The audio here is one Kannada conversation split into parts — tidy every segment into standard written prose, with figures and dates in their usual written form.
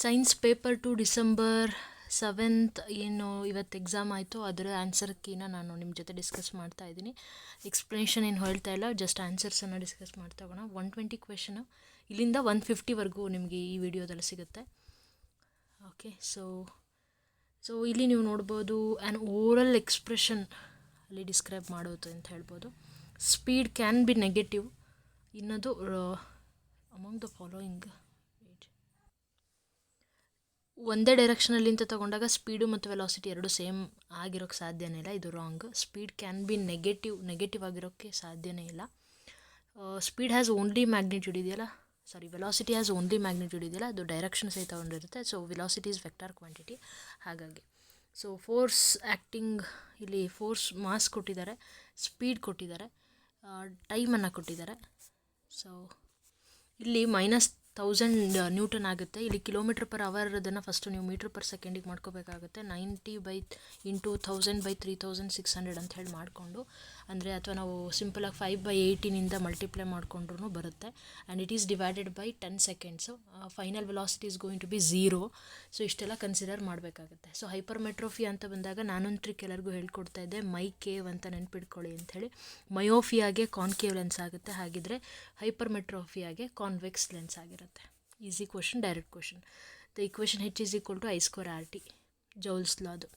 ಸೈನ್ಸ್ ಪೇಪರ್ 2 ಡಿಸೆಂಬರ್ 7th ಏನು ಇವತ್ತು ಎಕ್ಸಾಮ್ ಆಯಿತು, ಅದರ ಆನ್ಸರ್ ಕೀನ ನಾನು ನಿಮ್ಮ ಜೊತೆ ಡಿಸ್ಕಸ್ ಮಾಡ್ತಾ ಇದ್ದೀನಿ. ಎಕ್ಸ್ಪ್ಲನೇಷನ್ ಏನು ಹೇಳ್ತಾ ಇಲ್ಲ, ಜಸ್ಟ್ ಆನ್ಸರ್ಸನ್ನು ಡಿಸ್ಕಸ್ ಮಾಡ್ತಾ ಹೋಗೋಣ. 120 ಕ್ವೆಶನು ಇಲ್ಲಿಂದ 150ವರೆಗೂ ನಿಮಗೆ ಈ ವಿಡಿಯೋದಲ್ಲಿ ಸಿಗುತ್ತೆ. ಓಕೆ, ಸೊ ಇಲ್ಲಿ ನೀವು ನೋಡ್ಬೋದು ಆ್ಯನ್ ಓರಲ್ ಎಕ್ಸ್ಪ್ರೆಷನ್ ಅಲ್ಲಿ ಡಿಸ್ಕ್ರೈಬ್ ಮಾಡೋದು ಅಂತ ಹೇಳ್ಬೋದು. ಸ್ಪೀಡ್ ಕ್ಯಾನ್ ಬಿ ನೆಗೆಟಿವ್ ಇನ್ನದು ಅಮಾಂಗ್ ದ ಫಾಲೋಯಿಂಗ್ ಒಂದೇ ಡೈರೆಕ್ಷನಲ್ಲಿಂತ ತೊಗೊಂಡಾಗ ಸ್ಪೀಡು ಮತ್ತು ವೆಲಾಸಿಟಿ ಎರಡು ಸೇಮ್ ಆಗಿರೋಕ್ಕೆ ಸಾಧ್ಯನೇ ಇಲ್ಲ, ಇದು wrong. Speed can be negative ಆಗಿರೋಕ್ಕೆ ಸಾಧ್ಯನೇ ಇಲ್ಲ. ಸ್ಪೀಡ್ ಹ್ಯಾಸ್ ಓನ್ಲಿ ಮ್ಯಾಗ್ನಿಟ್ಯೂಡ್ ಇದೆಯಲ್ಲ, ವೆಲಾಸಿಟಿ ಹ್ಯಾಸ್ ಓನ್ಲಿ ಮ್ಯಾಗ್ನಿಟ್ಯೂಡ್ ಇದೆಯಲ್ಲ, ಅದು ಡೈರೆಕ್ಷನ್ ಸಹಿತ ತಗೊಂಡಿರುತ್ತೆ. So velocity is vector quantity. ಹಾಗಾಗಿ ಸೊ ಫೋರ್ಸ್ ಆ್ಯಕ್ಟಿಂಗ್, ಇಲ್ಲಿ ಫೋರ್ಸ್ ಮಾಸ್ ಕೊಟ್ಟಿದ್ದಾರೆ, ಸ್ಪೀಡ್ ಕೊಟ್ಟಿದ್ದಾರೆ, ಟೈಮನ್ನು ಕೊಟ್ಟಿದ್ದಾರೆ. ಸೊ ಇಲ್ಲಿ -1000 ನ್ಯೂಟನ್ ಆಗುತ್ತೆ. ಇಲ್ಲಿ ಕಿಲೋಮೀಟ್ರ್ ಪರ್ ಅವರ್ ಅದನ್ನು ಫಸ್ಟು ನೀವು ಮೀಟ್ರ್ ಪರ್ ಸೆಕೆಂಡಿಗೆ ಮಾಡ್ಕೋಬೇಕಾಗುತ್ತೆ. 90/3600 ಅಂತ ಹೇಳಿ ಮಾಡಿಕೊಂಡು, ಅಂದರೆ ಅಥವಾ ನಾವು ಸಿಂಪಲಾಗಿ 5/18 ಮಲ್ಟಿಪ್ಲೈ ಮಾಡಿಕೊಂಡ್ರೂ ಬರುತ್ತೆ. And it is divided by 10 seconds. Final velocity is going to be 0. So ಇಷ್ಟೆಲ್ಲ ಕನ್ಸಿಡರ್ ಮಾಡಬೇಕಾಗುತ್ತೆ. ಸೊ ಹೈಪರ್ಮೆಟ್ರೋಫಿ ಅಂತ ಬಂದಾಗ ನಾನೊಂದು ಟ್ರಿಕ್ ಎಲ್ಲರಿಗೂ ಹೇಳ್ಕೊಡ್ತಾ ಇದ್ದೆ, ಮೈ ಕೇವ್ ಅಂತ ನೆನ್ಪಿಟ್ಕೊಳ್ಳಿ ಅಂಥೇಳಿ. ಮಯೋಫಿಯಾಗೆ ಕಾನ್ಕೇವ್ ಲೆನ್ಸ್ ಆಗುತ್ತೆ, ಹಾಗಿದ್ರೆ ಹೈಪರ್ಮೆಟ್ರೋಫಿಯಾಗೆ ಕಾನ್ವೆಕ್ಸ್ ಲೆನ್ಸ್ ಆಗಿರುತ್ತೆ. Easy question, direct question. The equation H is equal to I²RT, Joule's ಲಾದು.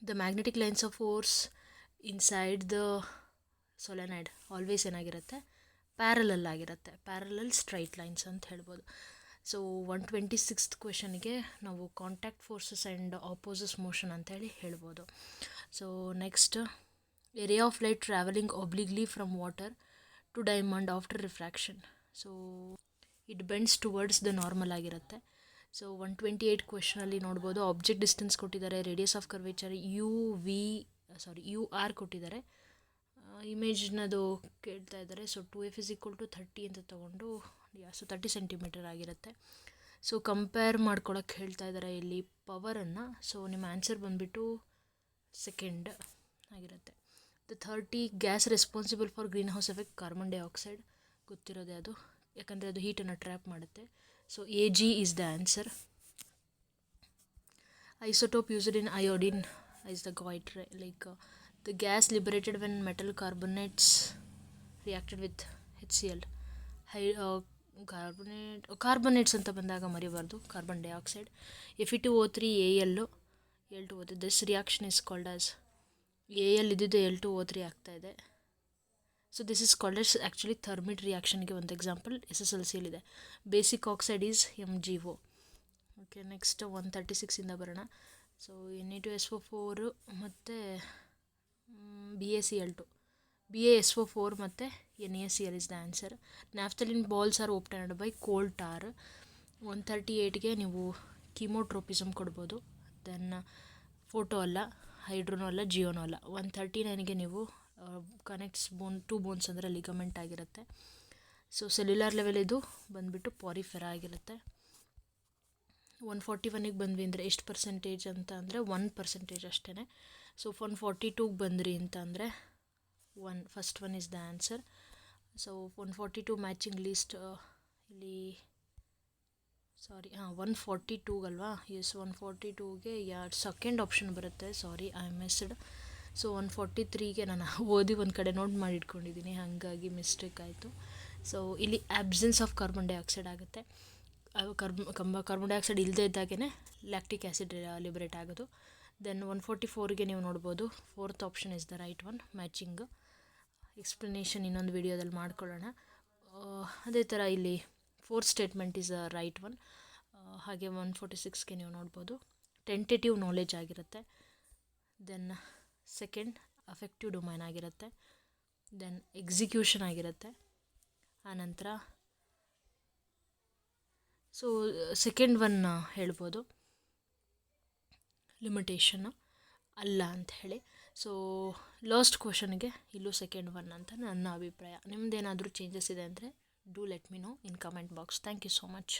The magnetic lines of force inside the solenoid always ಏನಾಗಿರುತ್ತೆ, ಪ್ಯಾರಲಲ್ ಆಗಿರುತ್ತೆ. ಪ್ಯಾರಲಲ್ ಸ್ಟ್ರೈಟ್ ಲೈನ್ಸ್ ಅಂತ ಹೇಳ್ಬೋದು. ಸೊ 126th ಕ್ವೆಶನ್ಗೆ ನಾವು contact forces and opposes motion ಅಂತೇಳಿ ಹೇಳ್ಬೋದು. So next, a ray of light travelling obliquely from water to diamond after refraction. So it bends towards the normal ಆಗಿರುತ್ತೆ. ಸೊ 128 ಕ್ವೆಶನಲ್ಲಿ ನೋಡ್ಬೋದು, ಆಬ್ಜೆಕ್ಟ್ ಡಿಸ್ಟೆನ್ಸ್ ಕೊಟ್ಟಿದ್ದಾರೆ, ರೇಡಿಯಸ್ ಆಫ್ ಕರ್ವೇಚರ್ UR ಕೊಟ್ಟಿದ್ದಾರೆ, ಇಮೇಜ್ನದು ಕೇಳ್ತಾ ಇದ್ದಾರೆ. So 2F is equal to 30 ಅಂತ ತೊಗೊಂಡು, ಸೊ 30 ಸೆಂಟಿಮೀಟರ್ ಆಗಿರುತ್ತೆ. ಸೊ ಕಂಪೇರ್ ಮಾಡ್ಕೊಳಕ್ಕೆ ಹೇಳ್ತಾ ಇದ್ದಾರೆ ಇಲ್ಲಿ ಪವರನ್ನು. ಸೊ ನಿಮ್ಮ ಆನ್ಸರ್ ಬಂದುಬಿಟ್ಟು ಸೆಕೆಂಡ್ ಆಗಿರುತ್ತೆ. The 30 gas responsible for green house effect, carbon dioxide ಗೊತ್ತಿರೋದೇ ಅದು, ಯಾಕಂದರೆ ಅದು ಹೀಟನ್ನು ಟ್ರ್ಯಾಪ್ ಮಾಡುತ್ತೆ. So AG is the answer. Isotope used in iodine is the goitre, like the gas liberated when metal carbonates reacted with HCl. Carbonates ಅಂತ ಬಂದಾಗ ಮರಿಬಾರ್ದು, carbon dioxide. Fe2O3 Al2O3. This reaction is called as Al ಇದ್ದಿದ್ದು Al2O3 ಆಗ್ತಾಯಿದೆ. So this is called as actually thermite ರಿಯಾಕ್ಷನ್ಗೆ ಒಂದು ಎಕ್ಸಾಂಪಲ್ SSLCಯಲ್ಲಿದೆ. Basic oxide is MgO. Okay, next 136ಇಂದ ಬರೋಣ. ಸೊ Na2SO4 ಮತ್ತು BaCl2, BaSO4 ಮತ್ತು NaCl is the answer. Naphthalene balls are obtained by coal tar. 138ಗೆ ನೀವು ಕೀಮೋಟ್ರೋಪಿಸಮ್ ಕೊಡ್ಬೋದು. ದೆನ್ ಫೋಟೋ ಅಲ್ಲ, ಹೈಡ್ರೋನೋ ಅಲ್ಲ, ಜಿಯೋನೋ ಅಲ್ಲ. 139ಗೆ ನೀವು ಕನೆಕ್ಟ್ಸ್ 2 ಬೋನ್ಸ್ ಅಂದರೆ ಲಿಗಮೆಂಟ್ ಆಗಿರುತ್ತೆ. ಸೊ ಸೆಲ್ಯುಲಾರ್ ಲೆವೆಲ್ ಇದು ಬಂದುಬಿಟ್ಟು ಪಾರಿಫೆರಾ ಆಗಿರುತ್ತೆ. 141ಗೆ ಬಂದ್ವಿ ಅಂದರೆ ಎಷ್ಟು ಪರ್ಸೆಂಟೇಜ್ ಅಂತ ಅಂದರೆ 1% ಅಷ್ಟೇ. ಸೊ 142ಗೆ ಬಂದ್ರಿ ಅಂತ ಅಂದರೆ first one is the answer. So 142 matching list ಇಲ್ಲಿ 142 ಅಲ್ವಾ? ಎಸ್, 142ಗೆ ಸೆಕೆಂಡ್ ಆಪ್ಷನ್ ಬರುತ್ತೆ. I missed. ಸೊ 143ಗೆ ನಾನು ಓದಿ ಒಂದು ಕಡೆ ನೋಟ್ ಮಾಡಿ ಇಟ್ಕೊಂಡಿದ್ದೀನಿ, ಹಾಗಾಗಿ ಮಿಸ್ಟೇಕ್ ಆಯಿತು. ಸೊ ಇಲ್ಲಿ ಆಬ್ಸೆನ್ಸ್ ಆಫ್ ಕಾರ್ಬನ್ ಡೈಆಕ್ಸೈಡ್ ಆಗುತ್ತೆ. ಕಾರ್ಬನ್ ಡೈಆಕ್ಸೈಡ್ ಇಲ್ಲದೇ ಇದ್ದಾಗೇ ಲ್ಯಾಕ್ಟಿಕ್ ಆ್ಯಸಿಡ್ ಲಿಬರೇಟ್ ಆಗೋದು. ದೆನ್ 144ಗೆ ನೀವು ನೋಡ್ಬೋದು, fourth option is the right one, matching. Explanation ಇನ್ನೊಂದು ವಿಡಿಯೋದಲ್ಲಿ ಮಾಡ್ಕೊಳ್ಳೋಣ. ಅದೇ ಥರ ಇಲ್ಲಿ fourth statement is a right one. ಹಾಗೆ 146ಗೆ ನೀವು ನೋಡ್ಬೋದು, ಟೆಂಟೇಟಿವ್ ನಾಲೆಜ್ ಆಗಿರುತ್ತೆ. ದೆನ್ ಸೆಕೆಂಡ್ ಅಫೆಕ್ಟಿವ್ ಡೊಮೈನ್ ಆಗಿರುತ್ತೆ. ದೆನ್ ಎಕ್ಸಿಕ್ಯೂಷನ್ ಆಗಿರುತ್ತೆ. ಆನಂತರ ಸೊ ಸೆಕೆಂಡ್ ಒನ್ ಹೇಳ್ಬೋದು ಲಿಮಿಟೇಷನ್ನು ಅಲ್ಲ ಅಂತ ಹೇಳಿ. ಸೊ ಲಾಸ್ಟ್ ಕ್ವೆಶನ್ಗೆ ಇಲ್ಲೂ ಸೆಕೆಂಡ್ ಒನ್ ಅಂತ ನನ್ನ ಅಭಿಪ್ರಾಯ. ನಿಮ್ಮದೇನಾದರೂ ಚೇಂಜಸ್ ಇದೆ ಅಂದರೆ do let me know in comment box. Thank you so much.